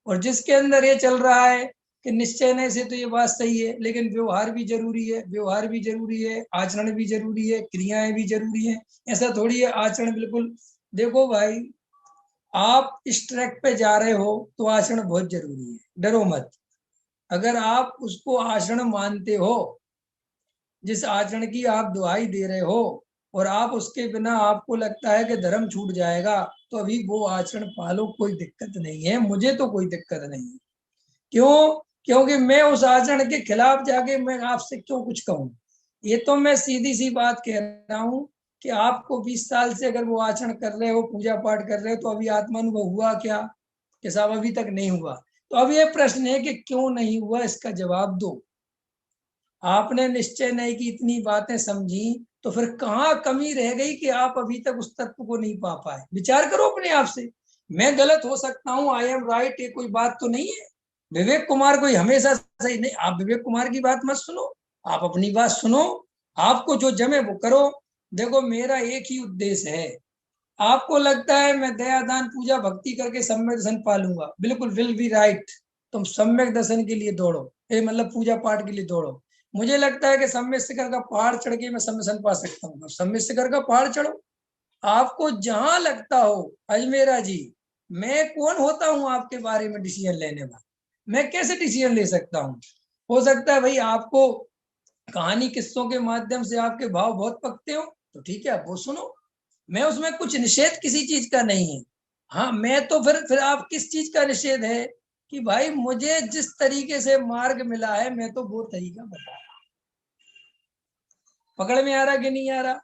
और जिसके अंदर ये चल रहा है कि निश्चय नहीं से तो ये बात सही है, लेकिन व्यवहार भी जरूरी है, व्यवहार भी जरूरी है, आचरण भी जरूरी है, क्रियाएं भी जरूरी है। ऐसा थोड़ी है आचरण बिल्कुल। देखो भाई, आप इस ट्रैक पे जा रहे हो तो आचरण बहुत जरूरी है, डरो मत। अगर आप उसको आचरण मानते हो, जिस आचरण की आप दुहाई दे रहे हो, और आप उसके बिना आपको लगता है कि धर्म छूट जाएगा, तो अभी वो आचरण पालो, कोई दिक्कत नहीं है, मुझे तो कोई दिक्कत नहीं है। क्यों? क्योंकि मैं उस आचरण के खिलाफ जाके मैं आपसे क्यों कुछ कहूं। ये तो मैं सीधी सी बात कह रहा हूं कि आपको 20 साल से अगर वो आचरण कर रहे हो, पूजा पाठ कर रहे हो, तो अभी आत्मानुभव हुआ क्या? कि साहब अभी तक नहीं हुआ। तो अब ये प्रश्न है कि क्यों नहीं हुआ, इसका जवाब दो। आपने निश्चय नहीं की इतनी बातें समझी, तो फिर कहाँ कमी रह गई कि आप अभी तक उस तत्व को नहीं पा पाए? विचार करो अपने आप से। मैं गलत हो सकता हूँ, आई एम राइट, ये कोई बात तो नहीं है। विवेक कुमार कोई हमेशा सही नहीं। आप विवेक कुमार की बात मत सुनो, आप अपनी बात सुनो। आपको जो जमे वो करो। देखो, मेरा एक ही उद्देश्य है। आपको लगता है मैं दया दान पूजा भक्ति करके सम्यक दर्शन पालूंगा, बिल्कुल विल बी राइट। तुम सम्यक दर्शन के लिए दौड़ो, ये मतलब पूजा पाठ के लिए दौड़ो। मुझे लगता है कि सम्यक शिखर का पहाड़ चढ़ के मैं सम्यक दर्शन पा सकता हूँ, सम्यक शिखर का पहाड़ चढ़ो। आपको जहां लगता हो। अजमेरा जी, मैं कौन होता हूँ आपके बारे में डिसीजन लेने वाला? मैं कैसे डिसीजन ले सकता हूँ? हो सकता है भाई आपको कहानी किस्सों के माध्यम से आपके भाव बहुत पकते हो, तो ठीक है, आप वो सुनो। मैं उसमें कुछ निषेध किसी चीज का नहीं है। हाँ, मैं तो फिर आप किस चीज का निषेध है? कि भाई मुझे जिस तरीके से मार्ग मिला है, मैं तो वो तरीका बता रहा हूं। पकड़ में आ रहा कि नहीं आ रहा?